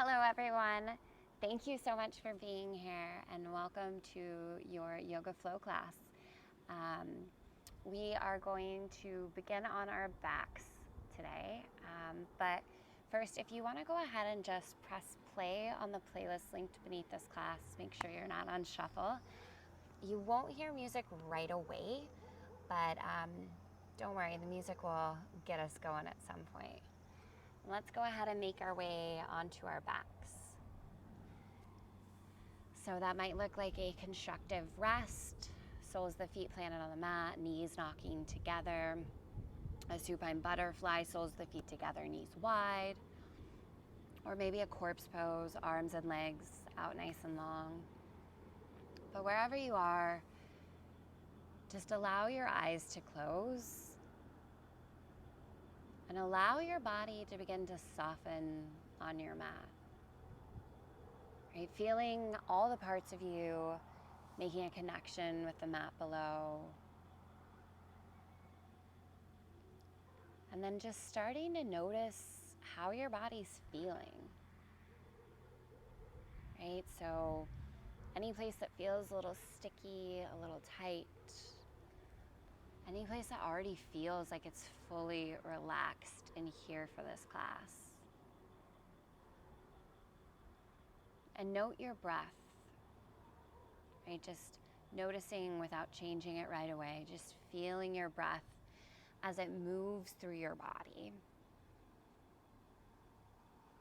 Hello everyone. Thank you so much for being here and welcome to your yoga flow class. We are going to begin on our backs today, but first, if you want to go ahead and just press play on the playlist linked beneath this class, make sure you're not on shuffle. You won't hear music right away, but don't worry, the music will get us going at some point. Let's go ahead and make our way onto our backs. So that might look like a constructive rest, soles of the feet planted on the mat, knees knocking together, a supine butterfly, soles of the feet together, knees wide, or maybe a corpse pose, arms and legs out nice and long. But wherever you are, just allow your eyes to close and allow your body to begin to soften on your mat. Right? Feeling all the parts of you making a connection with the mat below. And then just starting to notice how your body's feeling. Right? So any place that feels a little sticky, a little tight, any place that already feels like it's fully relaxed and here for this class. And note your breath, right? Just noticing without changing it right away, just feeling your breath as it moves through your body.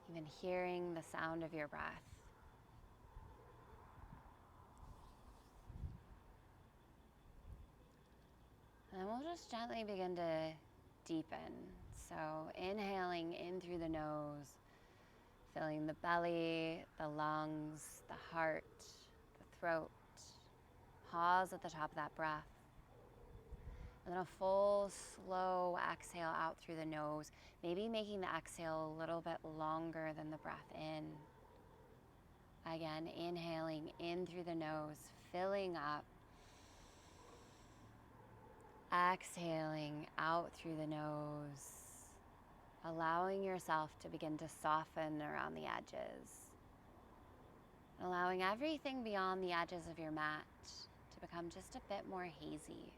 Even hearing the sound of your breath. And then we'll just gently begin to deepen. So inhaling in through the nose, filling the belly, the lungs, the heart, the throat. Pause at the top of that breath. And then a full, slow exhale out through the nose, maybe making the exhale a little bit longer than the breath in. Again, inhaling in through the nose, filling up. Exhaling out through the nose, allowing yourself to begin to soften around the edges, allowing everything beyond the edges of your mat to become just a bit more hazy.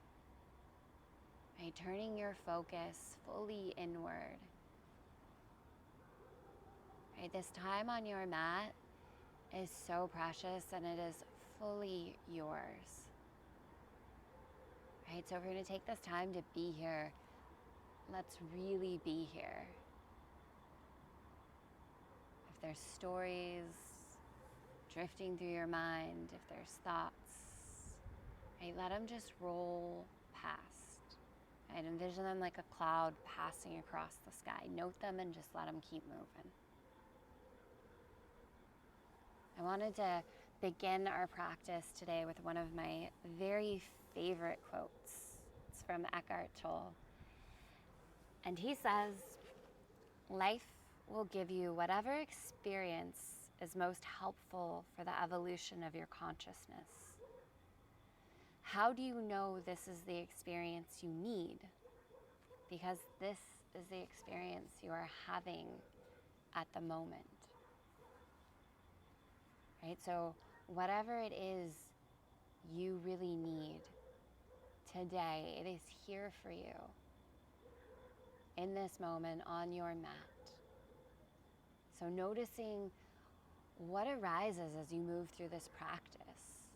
Right? Turning your focus fully inward. Right? This time on your mat is so precious and it is fully yours. Right? So if we're going to take this time to be here, let's really be here. If there's stories drifting through your mind, if there's thoughts, right, let them just roll past. Right? Envision them like a cloud passing across the sky. Note them and just let them keep moving. I wanted to begin our practice today with one of my very favorite quotes. It's from Eckhart Tolle. And he says, "Life will give you whatever experience is most helpful for the evolution of your consciousness. How do you know this is the experience you need? Because this is the experience you are having at the moment." Right? So whatever it is you really need today, it is here for you in this moment on your mat. So noticing what arises as you move through this practice.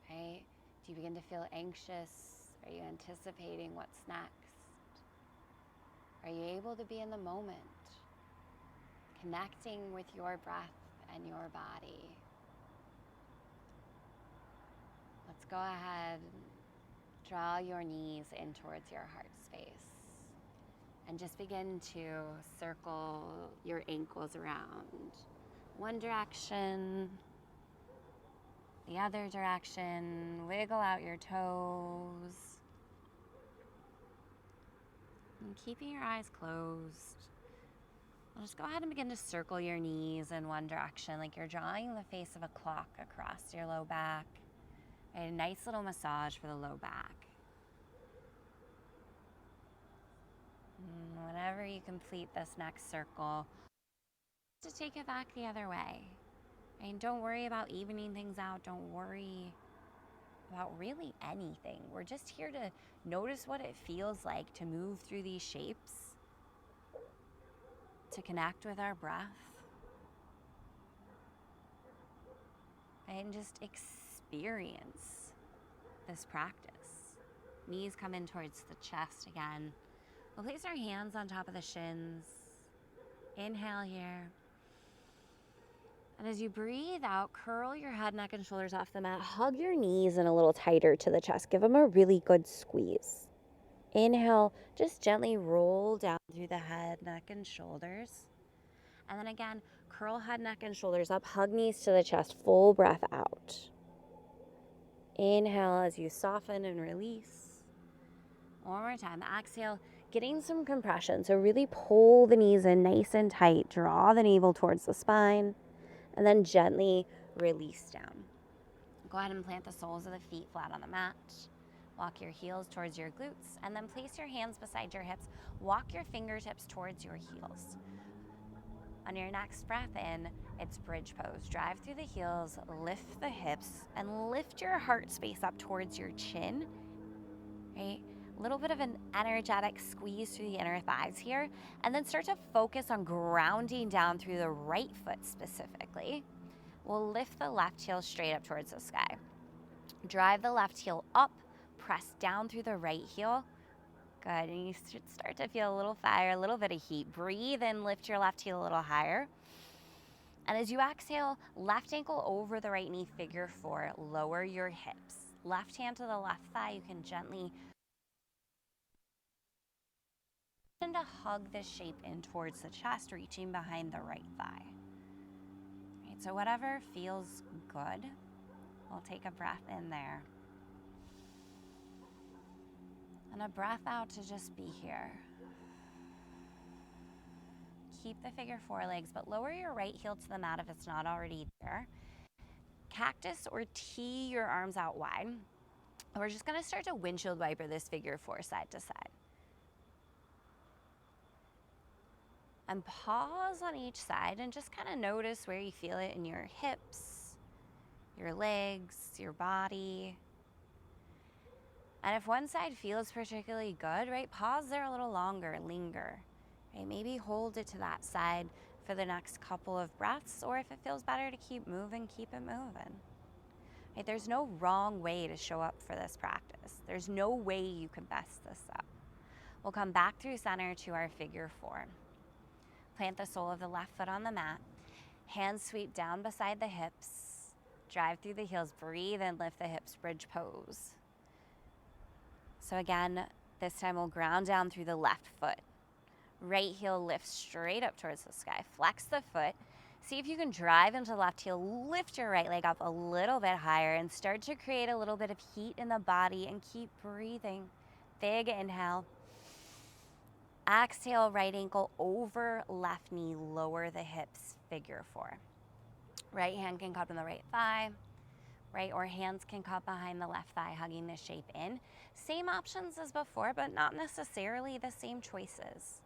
Right? Do you begin to feel anxious? Are you anticipating what's next? Are you able to be in the moment, connecting with your breath and your body? Let's go ahead and draw your knees in towards your heart space and just begin to circle your ankles around one direction, the other direction. Wiggle out your toes. And keeping your eyes closed, just go ahead and begin to circle your knees in one direction, like you're drawing the face of a clock across your low back. A nice little massage for the low back. And whenever you complete this next circle, to take it back the other way. And don't worry about evening things out. Don't worry about really anything. We're just here to notice what it feels like to move through these shapes, to connect with our breath, and just experience this practice. Knees come in towards the chest again. We'll place our hands on top of the shins. Inhale here. And as you breathe out, curl your head, neck, and shoulders off the mat. Hug your knees in a little tighter to the chest. Give them a really good squeeze. Inhale, just gently roll down through the head, neck, and shoulders. And then again, curl head, neck, and shoulders up. Hug knees to the chest. Full breath out. Inhale as you soften and release. One more time. Exhale, getting some compression. So really pull the knees in nice and tight. Draw the navel towards the spine. And then gently release down. Go ahead and plant the soles of the feet flat on the mat. Walk your heels towards your glutes, and then place your hands beside your hips. Walk your fingertips towards your heels. On your next breath in, it's bridge pose. Drive through the heels, lift the hips, and lift your heart space up towards your chin. Right? A little bit of an energetic squeeze through the inner thighs here, and then start to focus on grounding down through the right foot specifically. We'll lift the left heel straight up towards the sky. Drive the left heel up, press down through the right heel. Good, and you should start to feel a little fire, a little bit of heat. Breathe in, lift your left heel a little higher. And as you exhale, left ankle over the right knee, figure four. Lower your hips. Left hand to the left thigh, you can gently to hug this shape in towards the chest, reaching behind the right thigh. Right, so whatever feels good, we'll take a breath in there. And a breath out to just be here. Keep the figure four legs, but lower your right heel to the mat if it's not already there. Cactus or T your arms out wide. We're just gonna start to windshield wiper this figure four side to side. And pause on each side and just kind of notice where you feel it in your hips, your legs, your body. And if one side feels particularly good, right, pause there a little longer, linger. Right, maybe hold it to that side for the next couple of breaths, or if it feels better to keep moving, keep it moving. Right, there's no wrong way to show up for this practice. There's no way you can mess this up. We'll come back through center to our figure four. Plant the sole of the left foot on the mat. Hands sweep down beside the hips. Drive through the heels. Breathe and lift the hips. Bridge pose. So again, this time we'll ground down through the left foot. Right heel lifts straight up towards the sky. Flex the foot. See if you can drive into the left heel. Lift your right leg up a little bit higher and start to create a little bit of heat in the body and keep breathing. Big inhale. Exhale, right ankle over left knee, lower the hips, figure four. Right hand can cup in the right thigh, right, or hands can cup behind the left thigh, hugging the shape in. Same options as before, but not necessarily the same choices.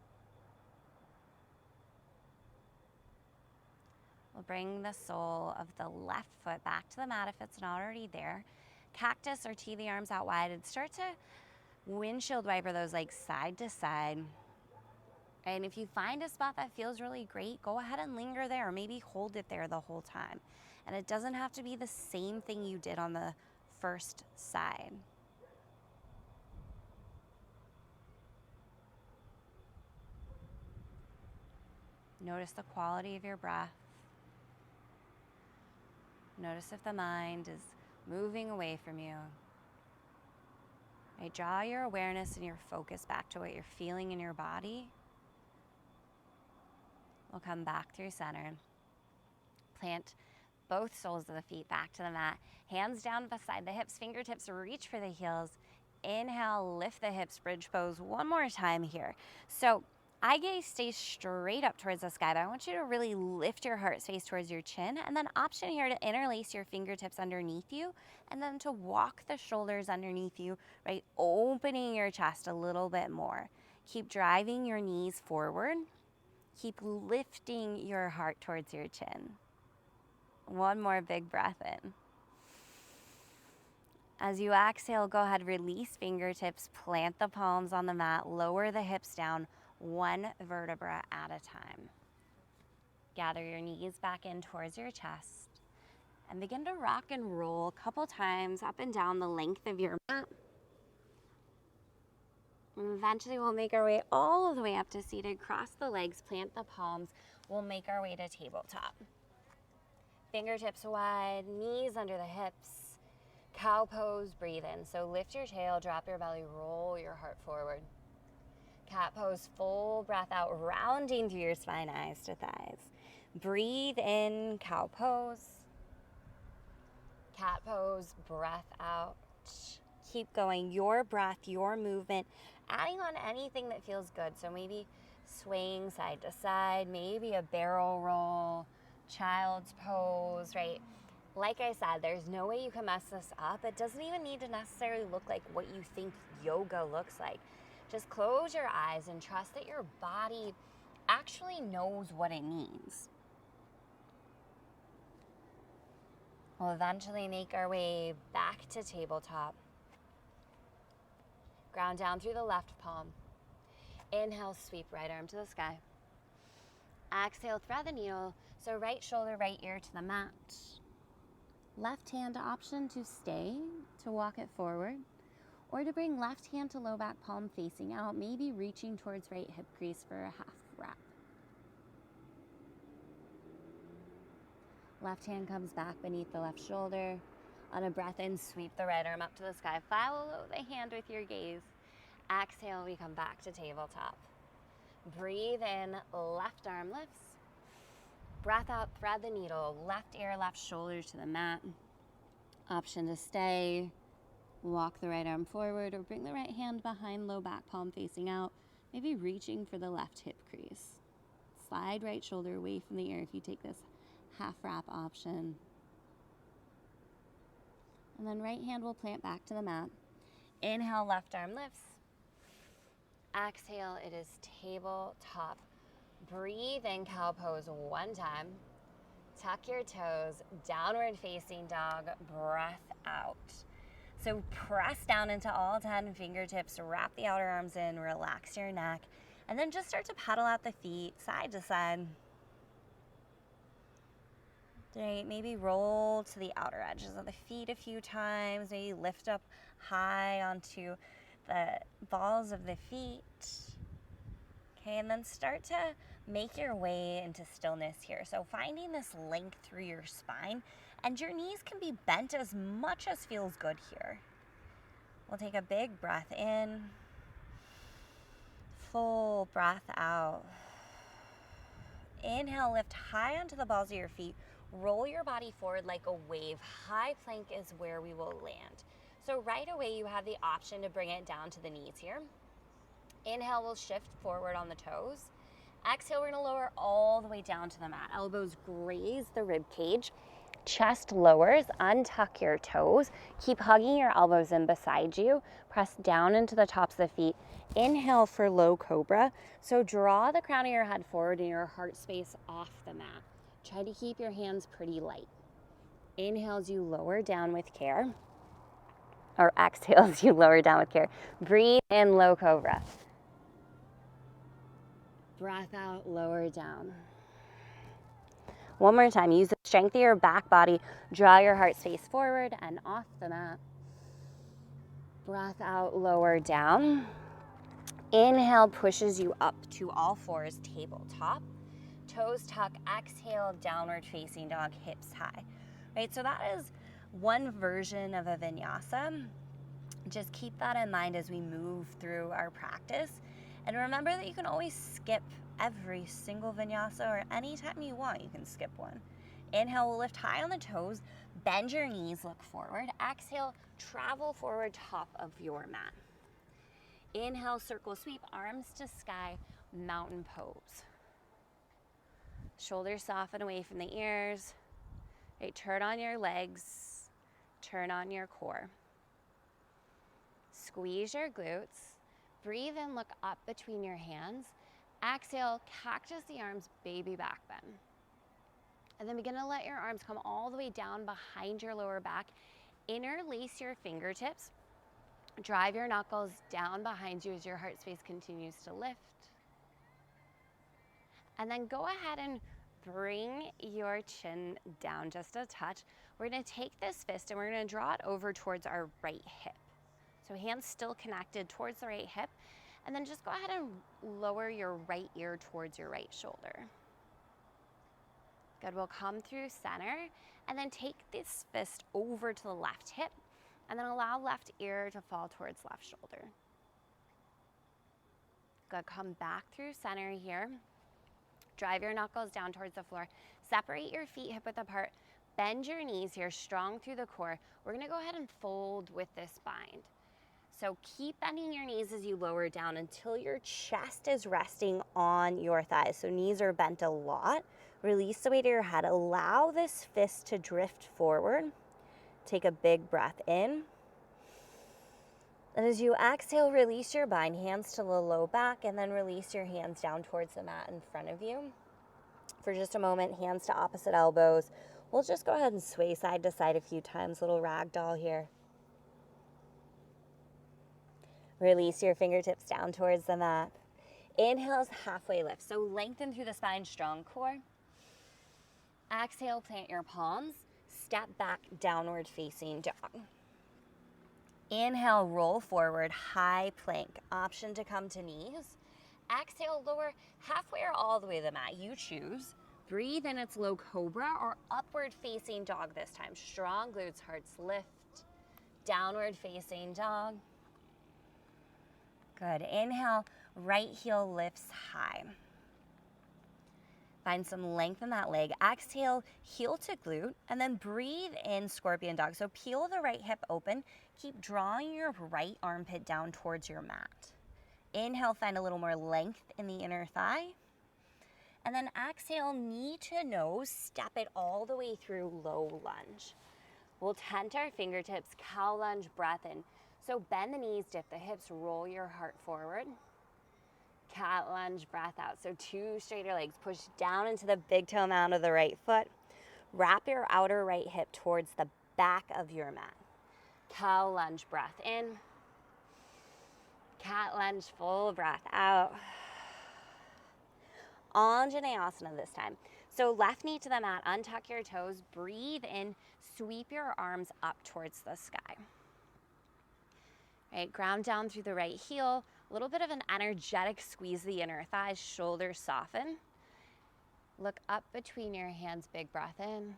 We'll bring the sole of the left foot back to the mat if it's not already there. Cactus or T the arms out wide and start to windshield wiper those legs side to side. And if you find a spot that feels really great, go ahead and linger there, or maybe hold it there the whole time. And it doesn't have to be the same thing you did on the first side. Notice the quality of your breath. Notice if the mind is moving away from you. Right, draw your awareness and your focus back to what you're feeling in your body. We'll come back through center. Plant both soles of the feet back to the mat. Hands down beside the hips, fingertips reach for the heels. Inhale, lift the hips, bridge pose one more time here. So eye gaze stays straight up towards the sky, but I want you to really lift your heart space towards your chin, and then option here to interlace your fingertips underneath you, and then to walk the shoulders underneath you, right? Opening your chest a little bit more. Keep driving your knees forward. Keep lifting your heart towards your chin. One more big breath in. As you exhale, go ahead, release fingertips, plant the palms on the mat, lower the hips down, one vertebra at a time. Gather your knees back in towards your chest and begin to rock and roll a couple times up and down the length of your mat. And eventually we'll make our way all the way up to seated, cross the legs, plant the palms. We'll make our way to tabletop. Fingertips wide, knees under the hips. Cow pose, breathe in. So lift your tail, drop your belly, roll your heart forward. Cat pose, full breath out, rounding through your spine, eyes to thighs. Breathe in, cow pose. Cat pose, breath out. Keep going, your breath, your movement, adding on anything that feels good. So maybe swaying side to side, maybe a barrel roll, child's pose, right? Like I said, there's no way you can mess this up. It doesn't even need to necessarily look like what you think yoga looks like. Just close your eyes and trust that your body actually knows what it needs. We'll eventually make our way back to tabletop. Ground down through the left palm. Inhale, sweep right arm to the sky. Exhale, thread the needle. So right shoulder, right ear to the mat. Left hand option to stay, to walk it forward, or to bring left hand to low back palm facing out, maybe reaching towards right hip crease for a half wrap. Left hand comes back beneath the left shoulder. On a breath in, sweep the right arm up to the sky. Follow the hand with your gaze. Exhale, we come back to tabletop. Breathe in, left arm lifts. Breath out, thread the needle. Left ear, left shoulder to the mat. Option to stay. Walk the right arm forward or bring the right hand behind low back palm facing out. Maybe reaching for the left hip crease. Slide right shoulder away from the ear if you take this half wrap option. And then right hand will plant back to the mat. Inhale, left arm lifts. Exhale, it is tabletop. Breathe in, cow pose one time. Tuck your toes, downward facing dog, breath out. So press down into all 10 fingertips, wrap the outer arms in, relax your neck, and then just start to pedal out the feet side to side. Right, maybe roll to the outer edges of the feet a few times, maybe lift up high onto the balls of the feet. Okay, and then start to make your way into stillness here. So finding this length through your spine, and your knees can be bent as much as feels good here. We'll take a big breath in, full breath out. Inhale, lift high onto the balls of your feet. Roll your body forward like a wave. High plank is where we will land. So right away you have the option to bring it down to the knees here. Inhale, we'll shift forward on the toes. Exhale, we're gonna lower all the way down to the mat. Elbows graze the rib cage. Chest lowers, untuck your toes. Keep hugging your elbows in beside you. Press down into the tops of the feet. Inhale for low cobra. So draw the crown of your head forward and your heart space off the mat. Try to keep your hands pretty light. Inhale as you lower down with care. Or exhale as you lower down with care. Breathe in, low cobra. Breath out, lower down. One more time, use the strength of your back body. Draw your heart space forward and off the mat. Breath out, lower down. Inhale pushes you up to all fours, tabletop. Toes tuck, exhale, downward facing dog, hips high. Right, so that is one version of a vinyasa. Just keep that in mind as we move through our practice. And remember that you can always skip every single vinyasa, or anytime you want, you can skip one. Inhale, we'll lift high on the toes, bend your knees, look forward. Exhale, travel forward, top of your mat. Inhale, circle sweep, arms to sky, mountain pose. Shoulders soften away from the ears. Right, turn on your legs, turn on your core. Squeeze your glutes. Breathe in, look up between your hands. Exhale, cactus the arms, baby back bend. And then begin to let your arms come all the way down behind your lower back. Interlace your fingertips. Drive your knuckles down behind you as your heart space continues to lift. And then go ahead and bring your chin down just a touch. We're gonna take this fist and we're gonna draw it over towards our right hip. So hands still connected towards the right hip. And then just go ahead and lower your right ear towards your right shoulder. Good, we'll come through center and then take this fist over to the left hip and then allow left ear to fall towards left shoulder. Good, come back through center here. Drive your knuckles down towards the floor. Separate your feet hip width apart. Bend your knees here, strong through the core. We're gonna go ahead and fold with this bind. So keep bending your knees as you lower down until your chest is resting on your thighs. So knees are bent a lot. Release the weight of your head. Allow this fist to drift forward. Take a big breath in. And as you exhale, release your bind, hands to the low back, and then release your hands down towards the mat in front of you. For just a moment, hands to opposite elbows. We'll just go ahead and sway side to side a few times, little ragdoll here. Release your fingertips down towards the mat. Inhale's halfway lift, so lengthen through the spine, strong core. Exhale, plant your palms, step back, downward facing dog. Inhale, roll forward, high plank. Option to come to knees. Exhale, lower halfway or all the way to the mat. You choose. Breathe in, it's low cobra or upward facing dog this time. Strong glutes, hearts lift. Downward facing dog. Good. Inhale, right heel lifts high. Find some length in that leg. Exhale, heel to glute, and then breathe in scorpion dog. So peel the right hip open. Keep drawing your right armpit down towards your mat. Inhale, find a little more length in the inner thigh. And then exhale, knee to nose, step it all the way through low lunge. We'll tent our fingertips, cow lunge, breath in. So bend the knees, dip the hips, roll your heart forward. Cat lunge, breath out. So two straighter legs. Push down into the big toe mound of the right foot. Wrap your outer right hip towards the back of your mat. Cow lunge, breath in. Cat lunge, full breath out. Anjaneyasana this time. So left knee to the mat, untuck your toes, breathe in, sweep your arms up towards the sky. Right, ground down through the right heel. A little bit of an energetic squeeze the inner thighs, shoulders soften. Look up between your hands, big breath in.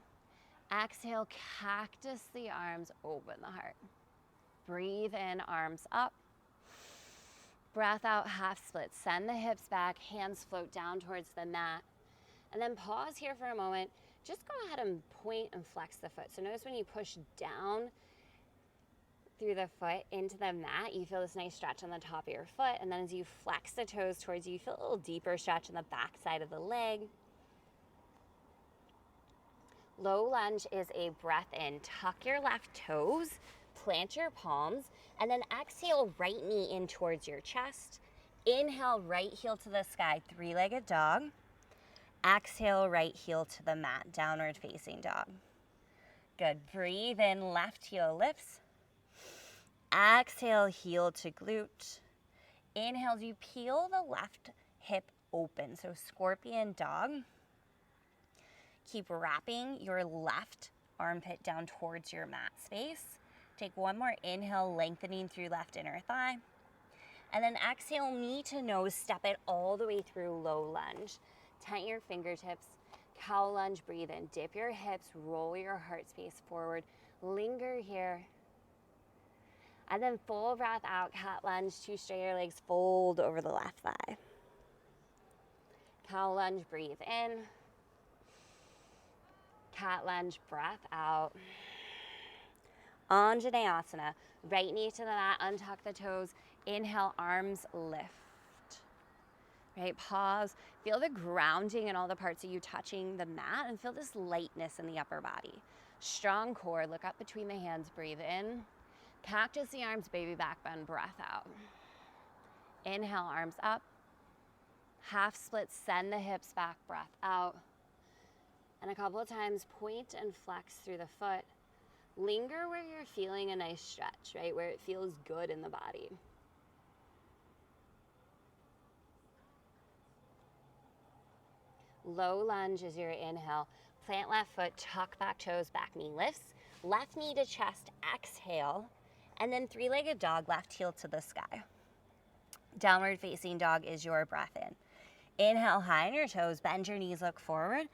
Exhale, cactus the arms, open the heart. Breathe in, arms up. Breath out, half split. Send the hips back, hands float down towards the mat. And then pause here for a moment. Just go ahead and point and flex the foot. So notice when you push down through the foot into the mat, you feel this nice stretch on the top of your foot, and then as you flex the toes towards you, you feel a little deeper stretch on the back side of the leg. Low lunge is a breath in. Tuck your left toes, plant your palms, and then exhale, right knee in towards your chest. Inhale, right heel to the sky, three-legged dog. Exhale, right heel to the mat, downward facing dog. Good. Breathe in, left heel lifts. Exhale, heel to glute. Inhale, you peel the left hip open, so scorpion dog. Keep wrapping your left armpit down towards your mat space. Take one more inhale, lengthening through left inner thigh. And then exhale, knee to nose, step it all the way through low lunge. Tent your fingertips, cow lunge, breathe in. Dip your hips, roll your heart space forward. Linger here. And then full breath out, cat lunge, two straighter legs, fold over the left thigh. Cow lunge, breathe in. Cat lunge, breath out. Anjaneyasana, right knee to the mat, untuck the toes. Inhale, arms lift. Right, pause. Feel the grounding in all the parts of you touching the mat and feel this lightness in the upper body. Strong core, look up between the hands, breathe in. Cactus the arms, baby back bend, breath out. Inhale, arms up. Half split, send the hips back, breath out. And a couple of times, point and flex through the foot. Linger where you're feeling a nice stretch, right? Where it feels good in the body. Low lunge is your inhale. Plant left foot, tuck back toes, back knee lifts. Left knee to chest, exhale. And then three-legged dog, left heel to the sky. Downward facing dog is your breath in. Inhale, high on your toes, bend your knees, look forward.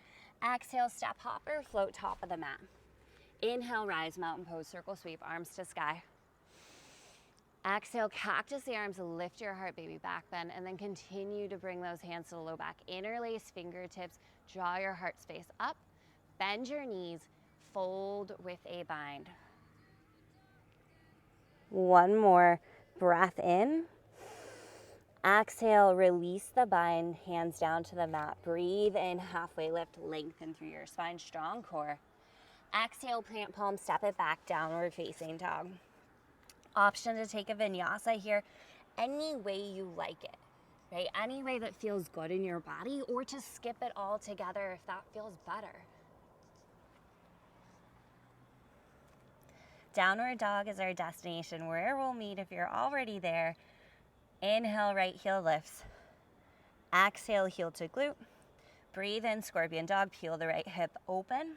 Exhale, step hopper, float top of the mat. Inhale, rise, mountain pose, circle sweep, arms to sky. Exhale, cactus the arms, lift your heart, baby back bend, and then continue to bring those hands to the low back. Interlace fingertips, draw your heart space up, bend your knees, fold with a bind. One more breath in. Exhale, release the bind, hands down to the mat. Breathe in, halfway lift, lengthen through your spine, strong core. Exhale, plant palm, step it back, downward facing dog. Option to take a vinyasa here any way you like it, right? Any way that feels good in your body, or to skip it all together if that feels better. Downward dog is our destination, where we'll meet if you're already there. Inhale, right heel lifts. Exhale, heel to glute. Breathe in, scorpion dog, peel the right hip open.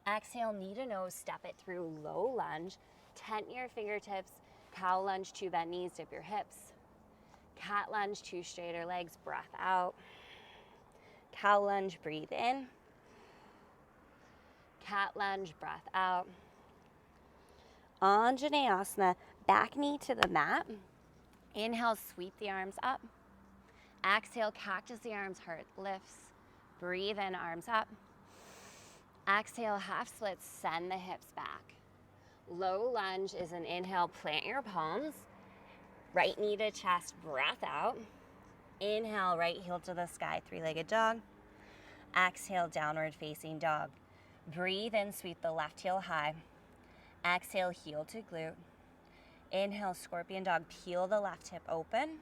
Exhale, knee to nose, step it through, low lunge. Tent your fingertips, cow lunge, two bent knees, dip your hips. Cat lunge, two straighter legs, breath out. Cow lunge, breathe in. Cat lunge, breath out. Anjaneyasana, back knee to the mat. Inhale, sweep the arms up. Exhale, cactus the arms, heart lifts. Breathe in, arms up. Exhale, half splits, send the hips back. Low lunge is an inhale, plant your palms. Right knee to chest, breath out. Inhale, right heel to the sky, three-legged dog. Exhale, downward facing dog. Breathe in, sweep the left heel high. Exhale, heel to glute. Inhale, scorpion dog, peel the left hip open.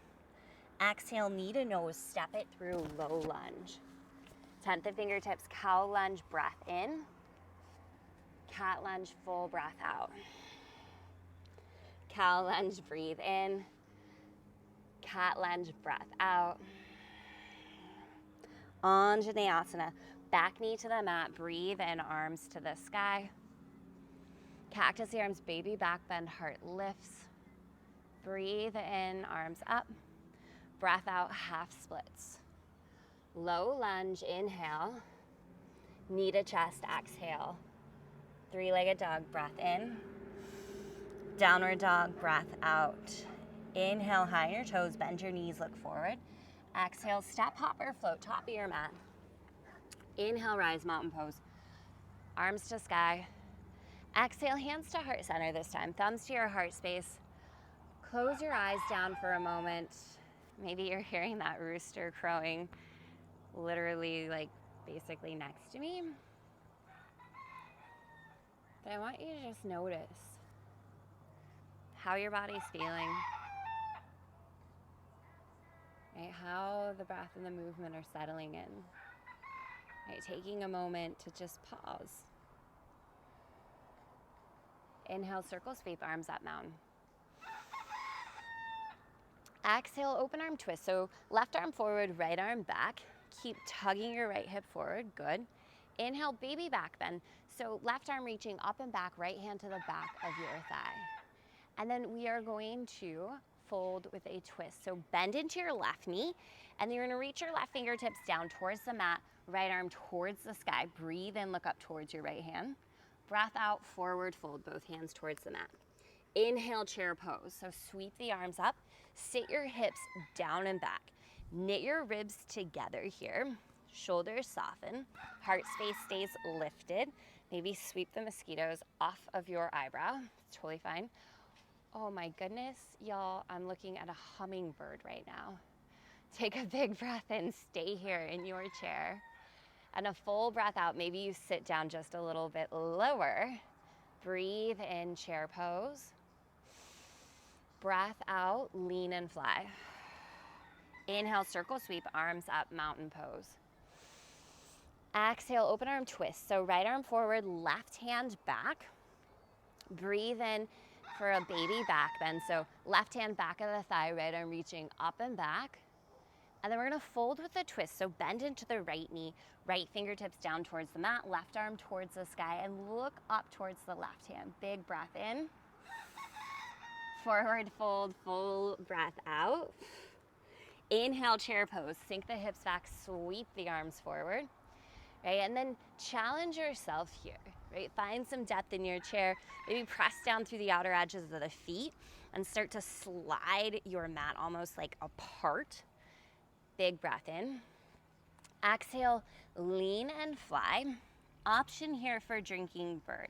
Exhale, knee to nose, step it through, low lunge. Tent the fingertips, cow lunge, breath in. Cat lunge, full breath out. Cow lunge, breathe in. Cat lunge, breath out. Anjaneyasana, back knee to the mat, breathe in, arms to the sky. Cactus the arms, baby back bend, heart lifts. Breathe in, arms up. Breath out, half splits. Low lunge, inhale. Knee to chest, exhale. Three-legged dog, breath in. Downward dog, breath out. Inhale, high on your toes, bend your knees, look forward. Exhale, step hopper, float top of your mat. Inhale, rise, mountain pose. Arms to sky. Exhale, hands to heart center this time. Thumbs to your heart space. Close your eyes down for a moment. Maybe you're hearing that rooster crowing literally like basically next to me. But I want you to just notice how your body's feeling, right? How the breath and the movement are settling in, right? Taking a moment to just pause. Inhale, circle sweep, arms up, mountain. Exhale, open arm twist. So left arm forward, right arm back. Keep tugging your right hip forward, good. Inhale, baby back bend. So left arm reaching up and back, right hand to the back of your thigh. And then we are going to fold with a twist. So bend into your left knee, and you're gonna reach your left fingertips down towards the mat, right arm towards the sky. Breathe in, look up towards your right hand. Breath out, forward fold, both hands towards the mat. Inhale, chair pose. So sweep the arms up, sit your hips down and back. Knit your ribs together here. Shoulders soften, heart space stays lifted. Maybe sweep the mosquitoes off of your eyebrow, it's totally fine. Oh my goodness, y'all, I'm looking at a hummingbird right now. Take a big breath in, stay here in your chair. And a full breath out, maybe you sit down just a little bit lower. Breathe in, chair pose. Breath out, lean and fly. Inhale, circle sweep, arms up, mountain pose. Exhale, open arm twist. So right arm forward, left hand back. Breathe in for a baby back bend. So left hand back of the thigh, right arm reaching up and back. And then we're gonna fold with a twist. So bend into the right knee, right fingertips down towards the mat, left arm towards the sky, and look up towards the left hand. Big breath in. Forward fold, full breath out. Inhale, chair pose. Sink the hips back, sweep the arms forward. Right, and then challenge yourself here, right? Find some depth in your chair. Maybe press down through the outer edges of the feet and start to slide your mat almost like apart. Big breath in. Exhale, lean and fly. Option here for drinking bird.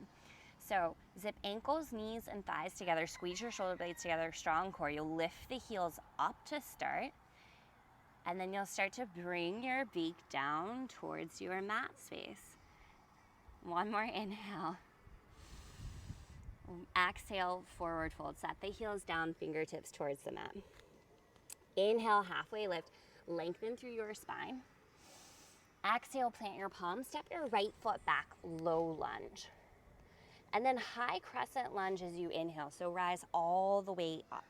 So zip ankles, knees, and thighs together. Squeeze your shoulder blades together, strong core. You'll lift the heels up to start. And then you'll start to bring your beak down towards your mat space. One more inhale. Exhale, forward fold. Set the heels down, fingertips towards the mat. Inhale, halfway lift. Lengthen through your spine. Exhale, plant your palms. Step your right foot back, low lunge. And then high crescent lunge as you inhale. So rise all the way up.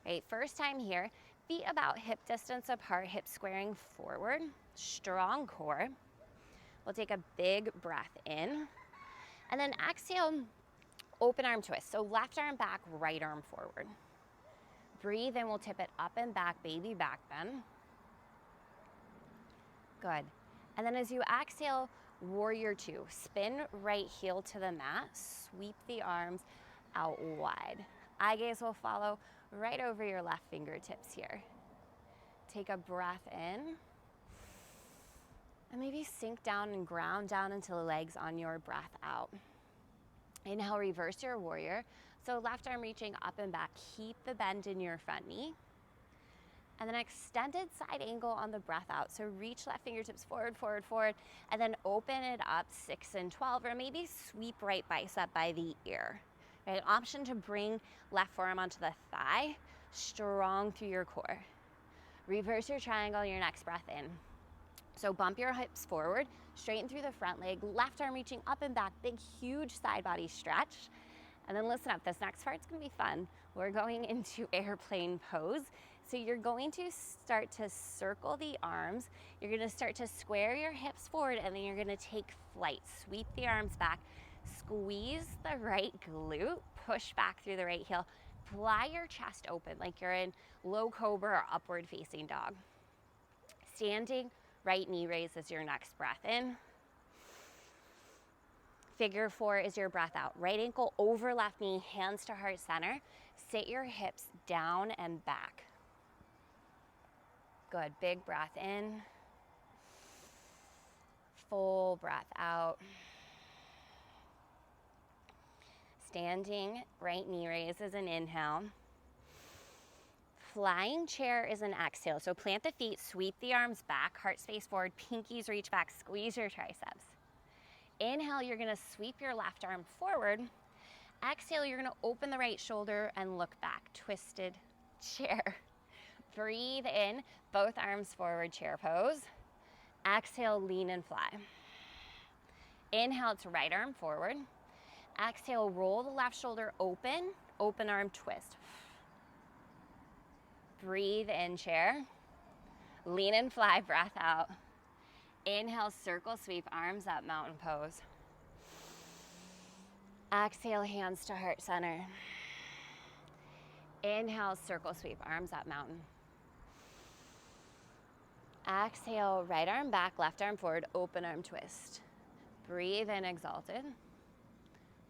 Right, first time here. Feet about hip distance apart, hips squaring forward, strong core. We'll take a big breath in. And then exhale, open arm twist. So left arm back, right arm forward. Breathe in, we'll tip it up and back, baby back bend. Good. And then as you exhale, warrior two. Spin right heel to the mat, sweep the arms out wide. Eye gaze will follow right over your left fingertips here. Take a breath in. And maybe sink down and ground down into the legs on your breath out. Inhale, reverse your warrior. So left arm reaching up and back. Keep the bend in your front knee. And then extended side angle on the breath out. So reach left fingertips forward, forward, forward. And then open it up 6 and 12. Or maybe sweep right bicep by the ear. Right, option to bring left forearm onto the thigh, strong through your core. Reverse your triangle, your next breath in. So bump your hips forward, straighten through the front leg, left arm reaching up and back, big, huge side body stretch. And then listen up, this next part's gonna be fun. We're going into airplane pose. So you're going to start to circle the arms. You're gonna start to square your hips forward, and then you're gonna take flight. Sweep the arms back. Squeeze the right glute, push back through the right heel. Fly your chest open like you're in low cobra or upward facing dog. Standing, right knee raise is your next breath in. Figure four is your breath out. Right ankle over left knee, hands to heart center. Sit your hips down and back. Good, big breath in. Full breath out. Standing, right knee raise is an inhale. Flying chair is an exhale. So plant the feet, sweep the arms back, heart space forward, pinkies reach back, squeeze your triceps. Inhale, you're gonna sweep your left arm forward. Exhale, you're gonna open the right shoulder and look back, twisted chair. Breathe in, both arms forward, chair pose. Exhale, lean and fly. Inhale to right arm forward. Exhale, roll the left shoulder open, open arm twist. Breathe in, chair. Lean and fly, breath out. Inhale, circle sweep, arms up, mountain pose. Exhale, hands to heart center. Inhale, circle sweep, arms up, mountain. Exhale, right arm back, left arm forward, open arm twist. Breathe in, exalted.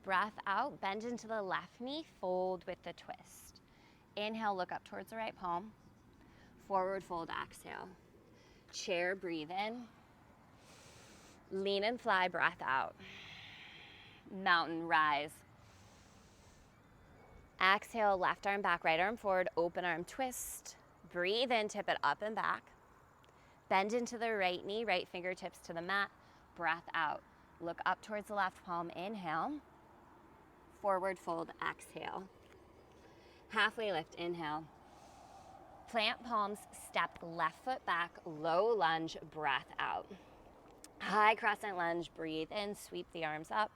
Breath out, bend into the left knee, fold with the twist. Inhale, look up towards the right palm. Forward fold, exhale. Chair, breathe in. Lean and fly, breath out. Mountain, rise. Exhale, left arm back, right arm forward, open arm twist. Breathe in, tip it up and back. Bend into the right knee, right fingertips to the mat. Breath out. Look up towards the left palm, inhale. Forward fold, exhale. Halfway lift, inhale. Plant palms, step left foot back, low lunge, breath out. High crescent lunge, breathe in, sweep the arms up,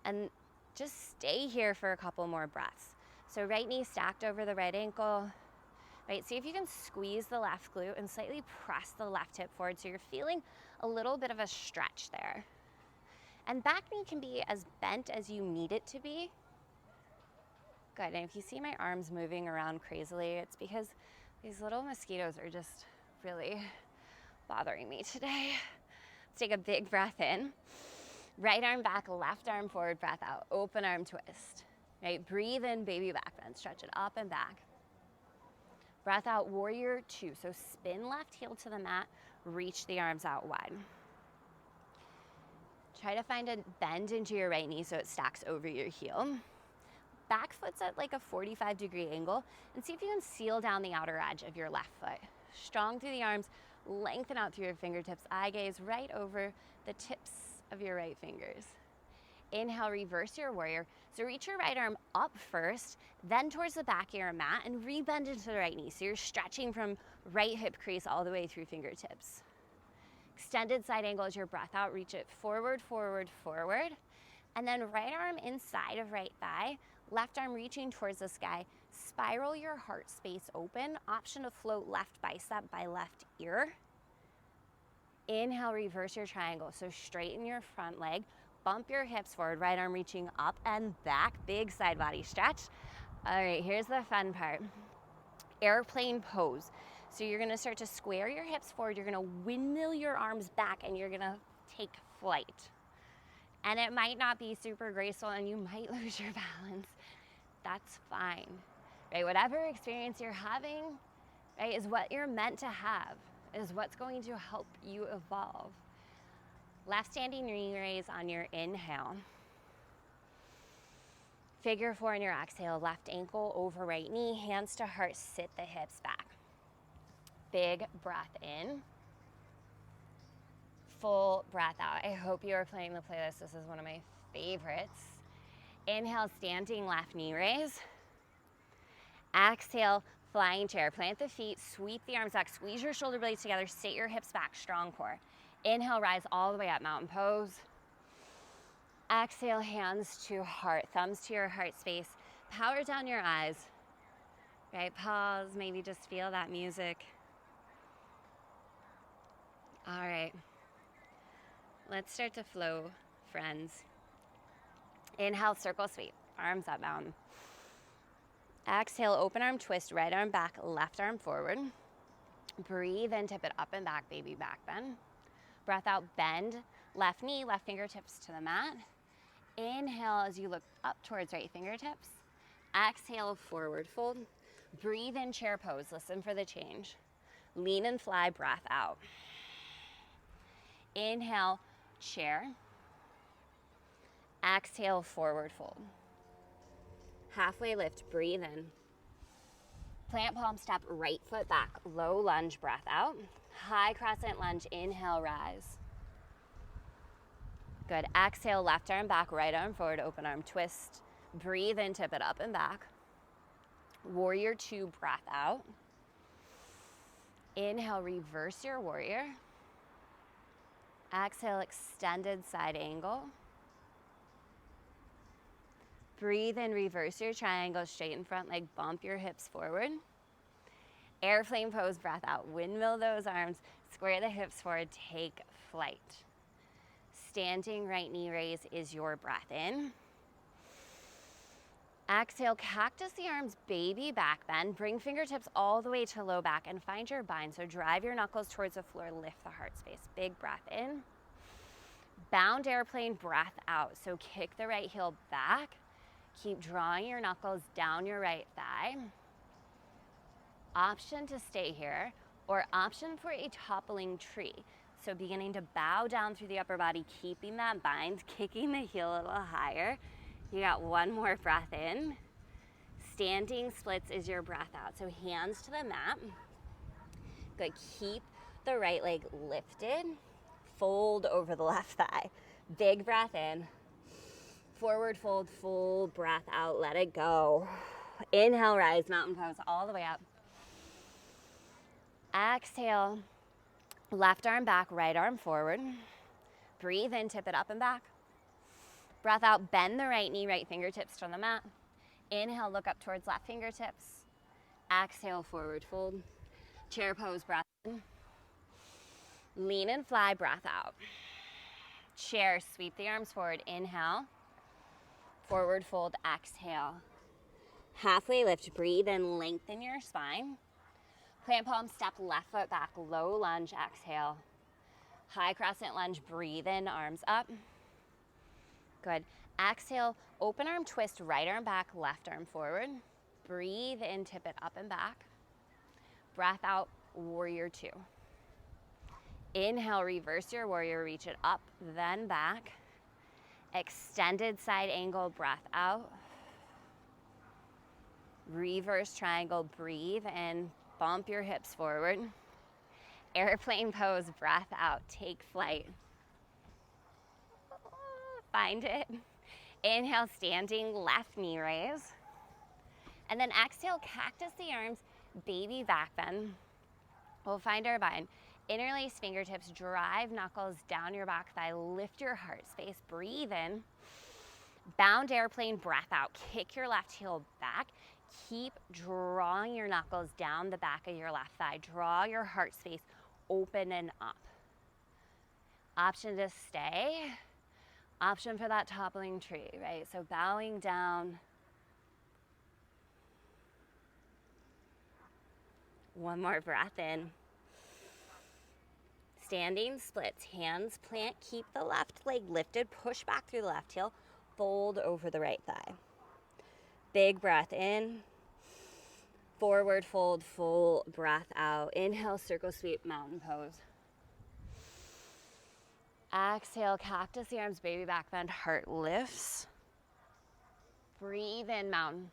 and just stay here for a couple more breaths. So right knee stacked over the right ankle, right? See if you can squeeze the left glute and slightly press the left hip forward so you're feeling a little bit of a stretch there. And back knee can be as bent as you need it to be. Good, and if you see my arms moving around crazily, it's because these little mosquitoes are just really bothering me today. Let's take a big breath in. Right arm back, left arm forward, breath out. Open arm twist, right? Breathe in, baby back bend. Stretch it up and back. Breath out, warrior two. So spin left heel to the mat, reach the arms out wide. Try to find a bend into your right knee so it stacks over your heel. Back foot's at like a 45-degree angle, and see if you can seal down the outer edge of your left foot. Strong through the arms, lengthen out through your fingertips, eye gaze right over the tips of your right fingers. Inhale, reverse your warrior. So reach your right arm up first, then towards the back of your mat, and rebend into the right knee. So you're stretching from right hip crease all the way through fingertips. Extended side angle as your breath out, reach it forward, forward, forward. And then right arm inside of right thigh, left arm reaching towards the sky. Spiral your heart space open. Option to float left bicep by left ear. Inhale, reverse your triangle. So straighten your front leg, bump your hips forward, right arm reaching up and back, big side body stretch. All right, here's the fun part. Airplane pose. So you're gonna start to square your hips forward, you're gonna windmill your arms back, and you're gonna take flight. And it might not be super graceful and you might lose your balance. That's fine, right? Whatever experience you're having, right, is what you're meant to have, is what's going to help you evolve. Left standing knee raise on your inhale. Figure four on your exhale, left ankle over right knee, hands to heart, sit the hips back. Big breath in. Full breath out. I hope you are playing the playlist. This is one of my favorites. Inhale, standing left knee raise. Exhale, flying chair. Plant the feet, sweep the arms back, squeeze your shoulder blades together, sit your hips back, strong core. Inhale, rise all the way up, mountain pose. Exhale, hands to heart, thumbs to your heart space. Power down your eyes, right? Pause, maybe just feel that music. All right. Let's start to flow, friends. Inhale, circle sweep, arms up, mountain. Exhale, open arm twist, right arm back, left arm forward. Breathe in, tip it up and back, baby back bend. Breath out, bend, left knee, left fingertips to the mat. Inhale as you look up towards right fingertips. Exhale, forward fold. Breathe in, chair pose, listen for the change. Lean and fly, breath out. Inhale, chair. Exhale, forward fold. Halfway lift, breathe in. Plant palm, step right foot back, low lunge, breath out. High crescent lunge, inhale, rise. Good, exhale, left arm back, right arm forward, open arm twist. Breathe in, tip it up and back. Warrior two, breath out. Inhale, reverse your warrior. Exhale, extended side angle. Breathe in, reverse your triangle, straighten front leg, bump your hips forward. Airplane pose, breath out, windmill those arms, square the hips forward, take flight. Standing right knee raise is your breath in. Exhale, cactus the arms, baby back bend. Bring fingertips all the way to low back and find your bind. So drive your knuckles towards the floor, lift the heart space. Big breath in. Bound airplane, breath out. So kick the right heel back. Keep drawing your knuckles down your right thigh. Option to stay here, or option for a toppling tree. So beginning to bow down through the upper body, keeping that bind, kicking the heel a little higher. You got one more breath in. Standing splits is your breath out. So hands to the mat. Good, keep the right leg lifted. Fold over the left thigh. Big breath in. Forward fold, full breath out, let it go. Inhale, rise, mountain pose all the way up. Exhale, left arm back, right arm forward. Breathe in, tip it up and back. Breath out, bend the right knee, right fingertips from the mat. Inhale, look up towards left fingertips. Exhale, forward fold. Chair pose, breath in. Lean and fly, breath out. Chair, sweep the arms forward. Inhale, forward fold, exhale. Halfway lift, breathe and lengthen your spine. Plant palm, step left foot back, low lunge, exhale. High crescent lunge, breathe in, arms up. Good. Exhale, open arm twist, right arm back, left arm forward. Breathe in, tip it up and back. Breath out, warrior two. Inhale, reverse your warrior, reach it up, then back. Extended side angle, breath out. Reverse triangle, breathe in, bump your hips forward. Airplane pose, breath out, take flight. Find it. Inhale, standing, left knee raise. And then exhale, cactus the arms, baby back bend. We'll find our bind. Interlace fingertips, drive knuckles down your back thigh, lift your heart space, breathe in. Bound airplane, breath out, kick your left heel back. Keep drawing your knuckles down the back of your left thigh. Draw your heart space open and up. Option to stay. Option for that toppling tree, right? So bowing down. One more breath in. Standing splits, hands plant, keep the left leg lifted, push back through the left heel, fold over the right thigh. Big breath in, forward fold, full breath out. Inhale, circle sweep, mountain pose. Exhale, cactus the arms, baby back bend, heart lifts. Breathe in, mountain.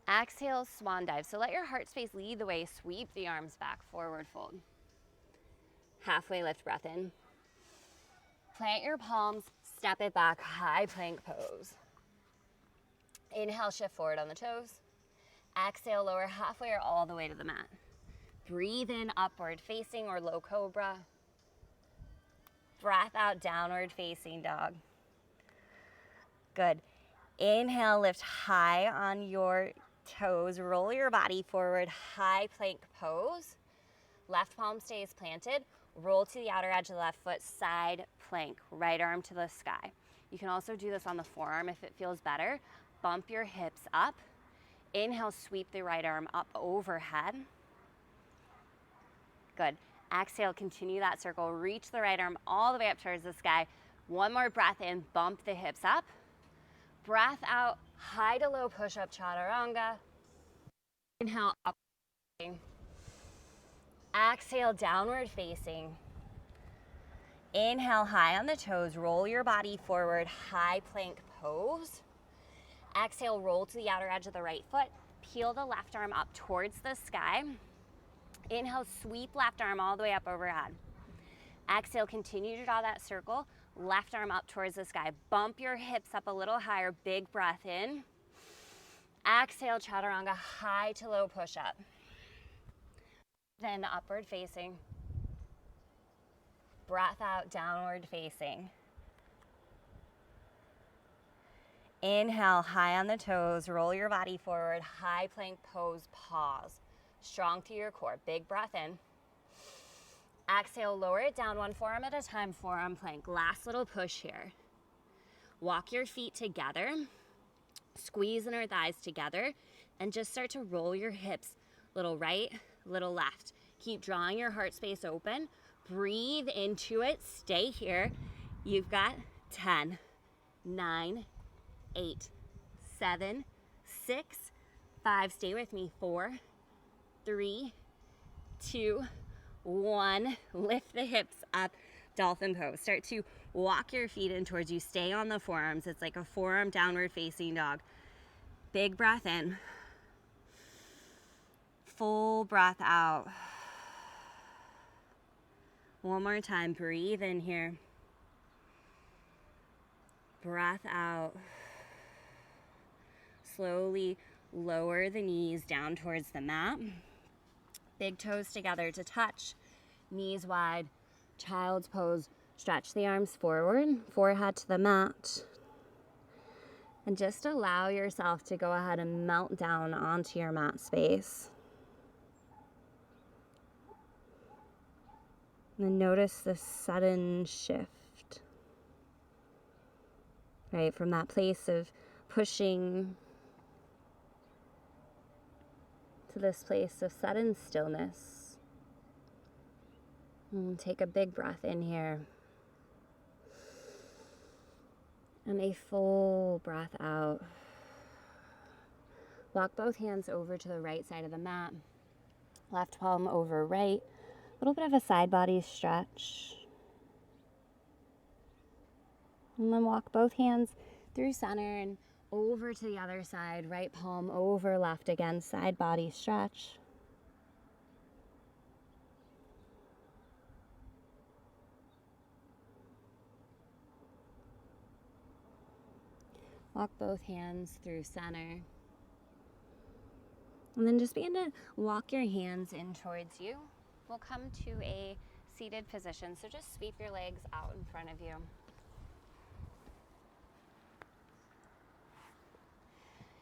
Exhale, swan dive. So let your heart space lead the way, sweep the arms back, forward fold. Halfway lift, breath in. Plant your palms, step it back, high plank pose. Inhale, shift forward on the toes. Exhale, lower halfway or all the way to the mat. Breathe in, upward facing or low cobra. Breath out, downward facing dog. Good. Inhale, lift high on your toes. Roll your body forward, high plank pose. Left palm stays planted. Roll to the outer edge of the left foot, side plank, right arm to the sky. You can also do this on the forearm if it feels better. Bump your hips up. Inhale, sweep the right arm up overhead. Good. Exhale, continue that circle. Reach the right arm all the way up towards the sky. One more breath in, bump the hips up. Breath out, high to low push-up chaturanga. Inhale, up. Exhale, downward facing. Inhale, high on the toes. Roll your body forward, high plank pose. Exhale, roll to the outer edge of the right foot. Peel the left arm up towards the sky. Inhale, sweep left arm all the way up overhead. Exhale, continue to draw that circle. Left arm up towards the sky. Bump your hips up a little higher. Big breath in. Exhale, chaturanga, high to low push-up. Then upward facing. Breath out, downward facing. Inhale, high on the toes. Roll your body forward. High plank pose, pause. Strong through your core. Big breath in. Exhale, lower it down one forearm at a time, forearm plank. Last little push here. Walk your feet together. Squeeze inner thighs together. And just start to roll your hips. Little right, little left. Keep drawing your heart space open. Breathe into it. Stay here. You've got 10, 9, 8, 7, 6, 5. Stay with me. 4, 3, 2, 1. Lift the hips up. Dolphin pose. Start to walk your feet in towards you. Stay on the forearms. It's like a forearm downward facing dog. Big breath in. Full breath out. One more time. Breathe in here. Breath out. Slowly lower the knees down towards the mat. Big toes together to touch, knees wide, child's pose. Stretch the arms forward, forehead to the mat. And just allow yourself to go ahead and melt down onto your mat space. And then notice the sudden shift, right? From that place of pushing to this place of sudden stillness. And take a big breath in here. And a full breath out. Walk both hands over to the right side of the mat. Left palm over right. A little bit of a side body stretch. And then walk both hands through center and over to the other side. Right palm over left again. Side body stretch. Walk both hands through center. And then just begin to walk your hands in towards you. We'll come to a seated position, so just sweep your legs out in front of you.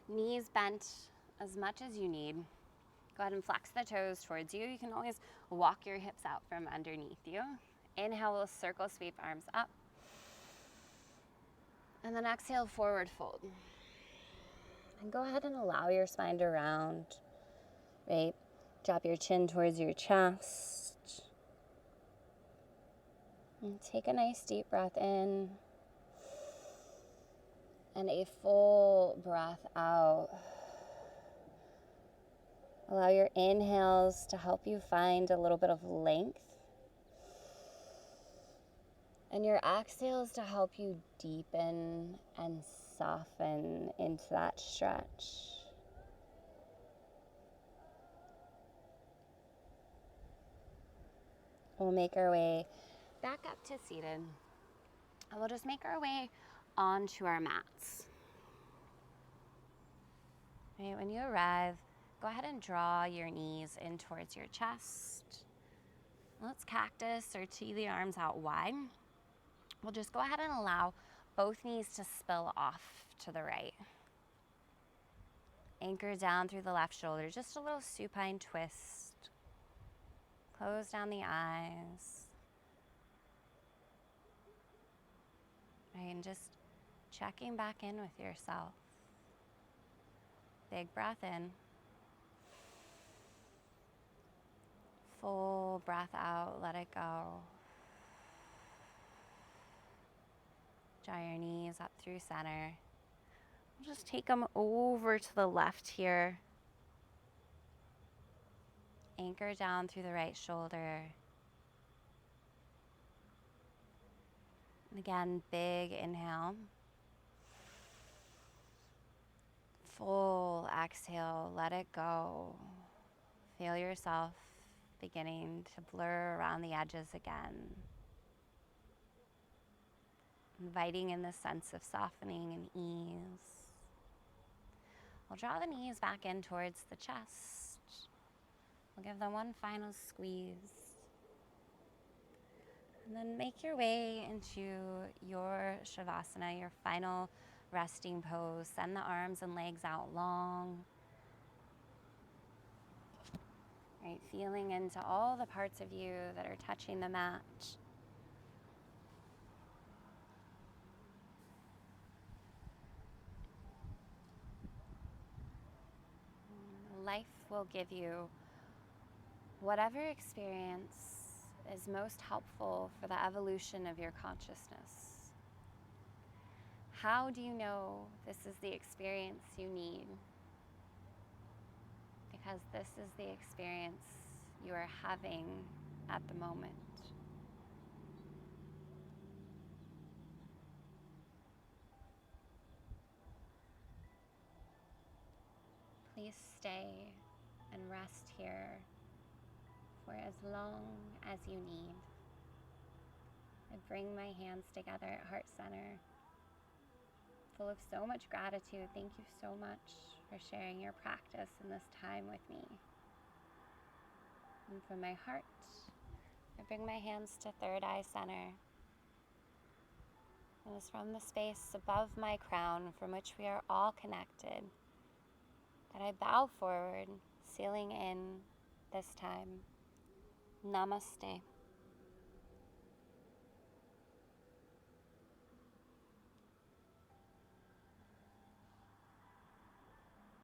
Knees bent as much as you need. Go ahead and flex the toes towards you. You can always walk your hips out from underneath you. Inhale, we'll circle sweep arms up. And then exhale, forward fold. And go ahead and allow your spine to round, right? Drop your chin towards your chest. And take a nice deep breath in. And a full breath out. Allow your inhales to help you find a little bit of length. And your exhales to help you deepen and soften into that stretch. We'll make our way back up to seated. And we'll just make our way onto our mats. Right, when you arrive, go ahead and draw your knees in towards your chest. Let's cactus or tee the arms out wide. We'll just go ahead and allow both knees to spill off to the right. Anchor down through the left shoulder, just a little supine twist. Close down the eyes. Right, and just checking back in with yourself. Big breath in. Full breath out, let it go. Draw your knees up through center. We'll just take them over to the left here. Anchor down through the right shoulder. And again, big inhale. Full exhale, let it go. Feel yourself beginning to blur around the edges again. Inviting in this sense of softening and ease. We'll draw the knees back in towards the chest. We'll give them one final squeeze. And then make your way into your Shavasana, your final resting pose. Send the arms and legs out long. Right, feeling into all the parts of you that are touching the mat. Life will give you whatever experience is most helpful for the evolution of your consciousness. How do you know this is the experience you need? Because this is the experience you are having at the moment. Please stay and rest here for as long as you need. I bring my hands together at heart center, full of so much gratitude. Thank you so much for sharing your practice in this time with me. And from my heart, I bring my hands to third eye center. It is from the space above my crown, from which we are all connected, that I bow forward, sealing in this time. Namaste.